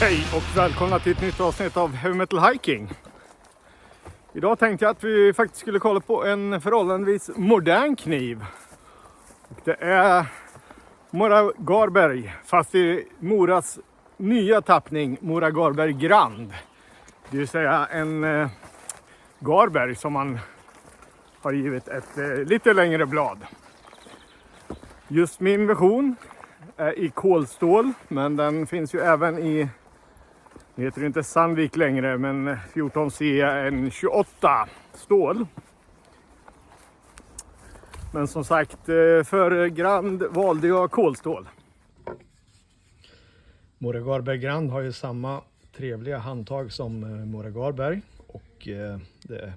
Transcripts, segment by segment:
Hej och välkomna till ett nytt avsnitt av Heavy Metal Hiking. Idag tänkte jag att vi faktiskt skulle kolla på en förhållandevis modern kniv. Det är Mora Garberg, fast i Moras nya tappning Mora Garberg Grand. Det vill säga en Garberg som man har givit ett lite längre blad. Just min version är i kolstål, men den finns ju även i, det heter ju inte Sandvik längre, men 14C en 28 stål. Men som sagt, för Grand valde jag kolstål. Mora Garberg Grand har ju samma trevliga handtag som Mora Garberg, och det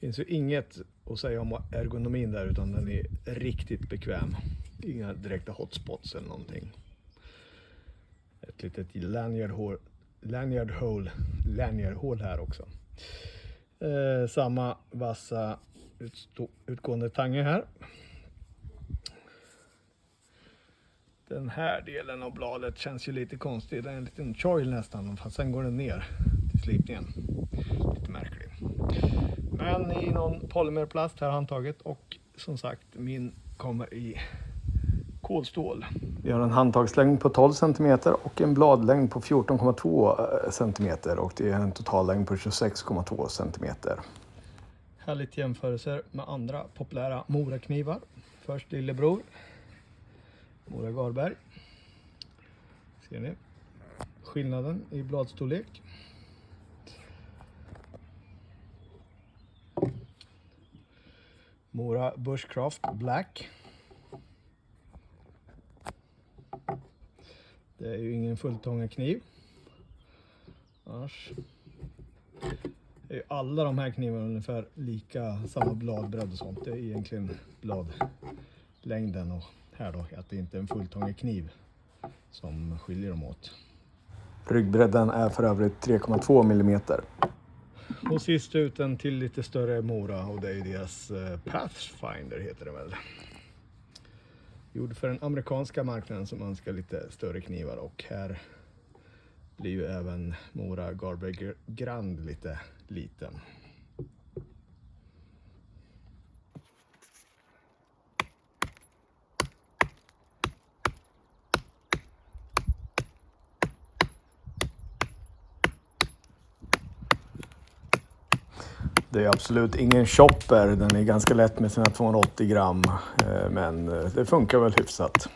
finns ju inget att säga om ergonomin där, utan den är riktigt bekväm. Inga direkta hotspots eller någonting. Ett litet lanyardhål här också. Samma vassa utgående tange här. Den här delen av bladet känns ju lite konstig. Det är en liten choil nästan, fast sen går den ner till slipningen. Lite märklig. Men i någon polymerplast här handtaget, och som sagt, min kommer i kolstål. Vi har en handtagslängd på 12 cm och en bladlängd på 14,2 cm, och det är en totallängd på 26,2 cm. Här lite jämförelser med andra populära Mora-knivar. Först lillebror, Mora Garberg. Ser ni skillnaden i bladstorlek? Mora Bushcraft Black. Det är ju ingen fulltångarkniv. Annars är ju alla de här knivarna ungefär lika, samma bladbredd och sånt. Det är egentligen bladlängden, och här då att det inte är en fulltångarkniv som skiljer dem åt. Ryggbredden är för övrigt 3,2 mm. Och sist ut en till lite större Mora, och det är ju deras Pathfinder heter det väl. Gjord för den amerikanska marknaden som önskar lite större knivar, och här blir ju även Mora Garberg Grand lite liten. Det är absolut ingen chopper, den är ganska lätt med sina 280 gram, men det funkar väl hyfsat.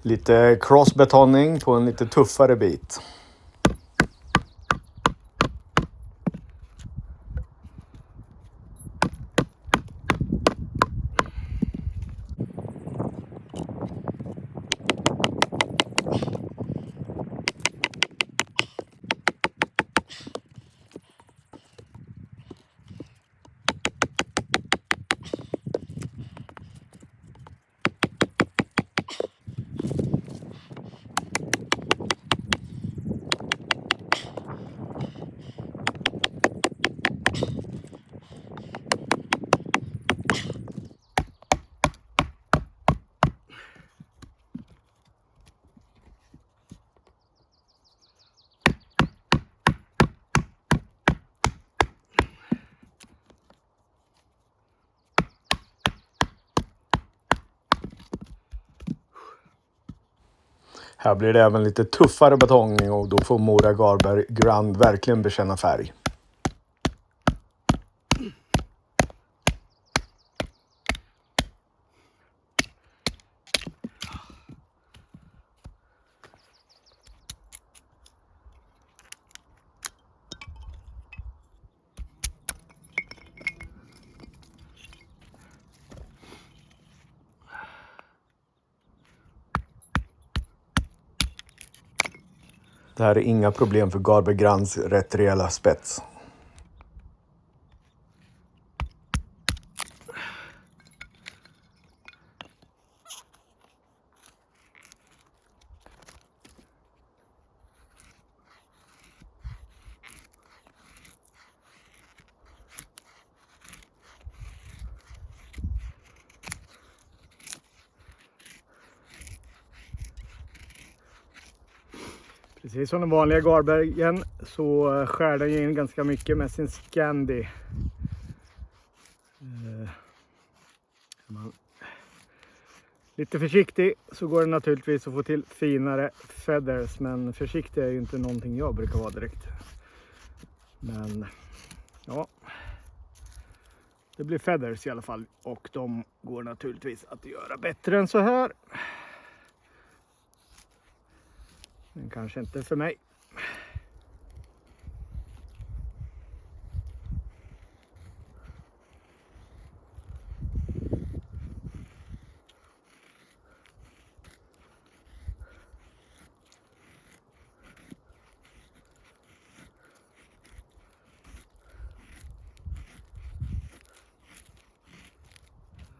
Lite crossbetoning på en lite tuffare bit. Här blir det även lite tuffare betong, och då får Mora Garberg Grand verkligen bekänna färg. Det här är inga problem för Garber Grands rätt rejäla spets. Precis som den vanliga Garbergen så skär den in ganska mycket med sin Scandi. Är man lite försiktig så går det naturligtvis att få till finare feathers, men försiktig är ju inte någonting jag brukar vara direkt. Men ja, det blir feathers i alla fall, och de går naturligtvis att göra bättre än så här. Men kanske inte för mig.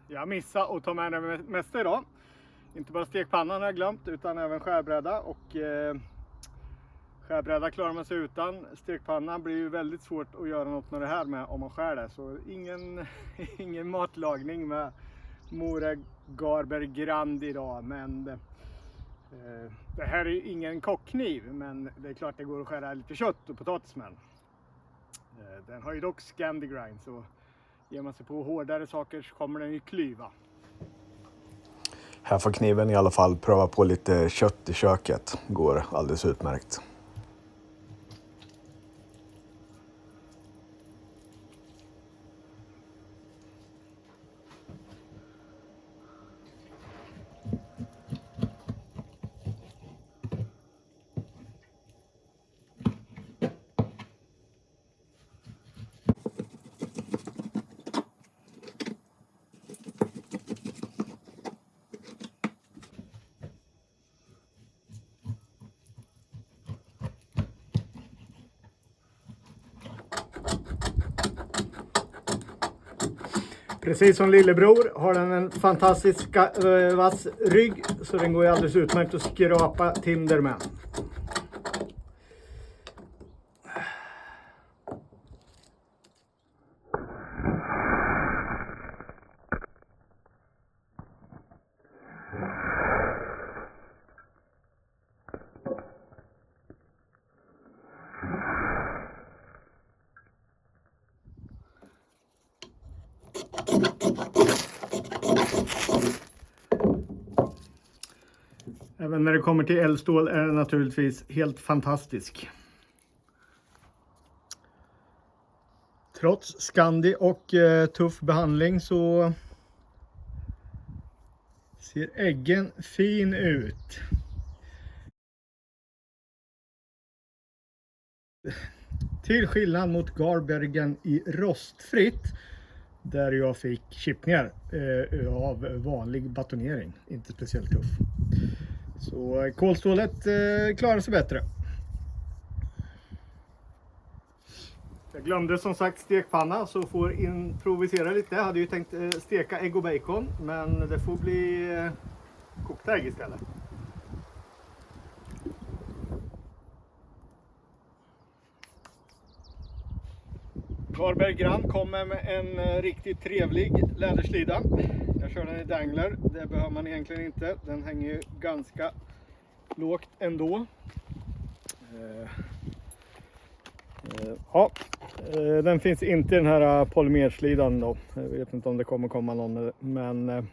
Jag missade att ta med det mesta idag. Inte bara stekpannan har jag glömt, utan även skärbräda. Och skärbräda klarar man sig utan. Stekpannan blir ju väldigt svårt att göra något med det här med om man skär det. Så ingen matlagning med Mora Garber Grand idag. Men det här är ingen kockkniv, men det är klart det går att skära lite kött och potatis med. Den har ju dock Scandi grind, så ger man sig på hårdare saker så kommer den ju klyva. Här får kniven i alla fall pröva på lite kött i köket. Går alldeles utmärkt. Precis som lillebror har den en fantastisk vass rygg, så den går ju alldeles utmärkt att skrapa tinder med. Även när det kommer till eldstål är den naturligtvis helt fantastisk. Trots Scandi och tuff behandling så ser äggen fin ut. Till skillnad mot Garbergen i rostfritt, där jag fick chippningar av vanlig batonering, inte speciellt tuff. Så kolstålet klarar sig bättre. Jag glömde som sagt stekpanna, så får improvisera lite. Jag hade ju tänkt steka ägg och bacon, men det får bli kokta ägg istället. Garber Grand kommer med en riktigt trevlig läderslida. Jag kör den i dangler, det behöver man egentligen inte. Den hänger ju ganska lågt ändå. Ja, den finns inte i den här polymerslidan då. Jag vet inte om det kommer komma någon, men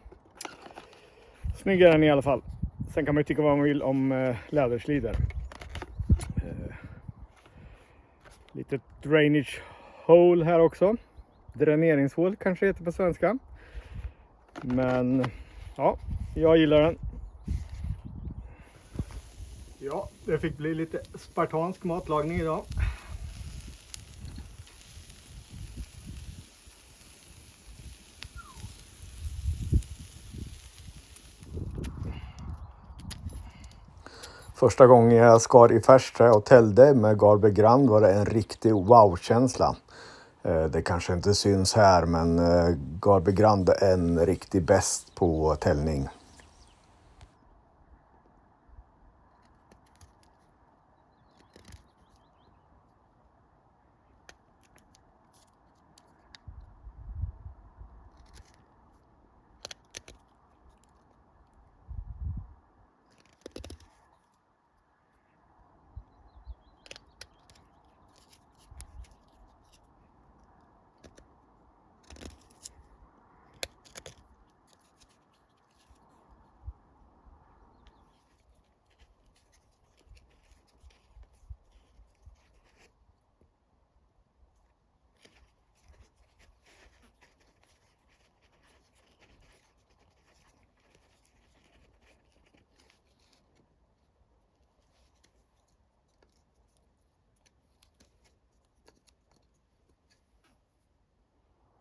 snygg är den i alla fall. Sen kan man ju tycka vad man vill om läderslidor. Lite drainage hole här också. Dräneringshål kanske heter på svenska. Men ja, jag gillar den. Ja, det fick bli lite spartansk matlagning idag. Första gången jag skar i färsträ och täljde med Garber Grand var det en riktig wow-känsla. Det kanske inte syns här, men Garber Grand är en riktig bäst på täljning.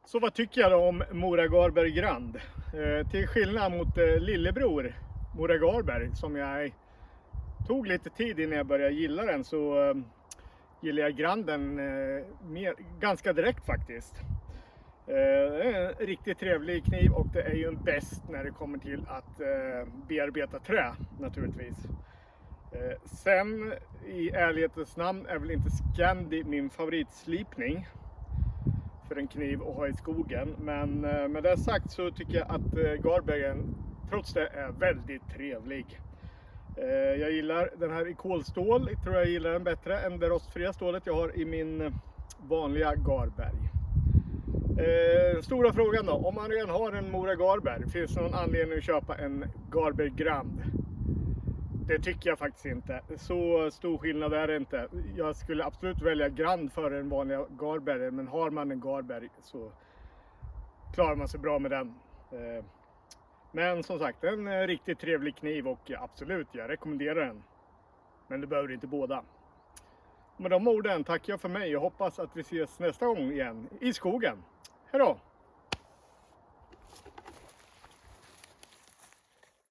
Så vad tycker jag då om Mora Garber Grand? Till skillnad mot lillebror Mora Garber, som jag tog lite tid innan jag började gilla den, så gillar jag Granden ganska direkt faktiskt. Det är en riktigt trevlig kniv och det är ju en bäst när det kommer till att bearbeta trä naturligtvis. Sen i ärlighetens namn är väl inte Scandi min favoritslipning för en kniv att ha i skogen, men med det sagt så tycker jag att Garberen trots det är väldigt trevlig. Jag gillar den här i kolstål, jag tror jag gillar den bättre än det rostfria stålet jag har i min vanliga Garberg. Stora frågan då, om man redan har en Mora Garber, finns det någon anledning att köpa en Garber Grand? Det tycker jag faktiskt inte. Så stor skillnad är det inte. Jag skulle absolut välja Grand för en vanlig Garber, men har man en Garber så klarar man sig bra med den. Men som sagt, en riktigt trevlig kniv och absolut, jag rekommenderar den. Men det behöver inte båda. Med de orden tackar jag för mig och hoppas att vi ses nästa gång igen i skogen. Hej då!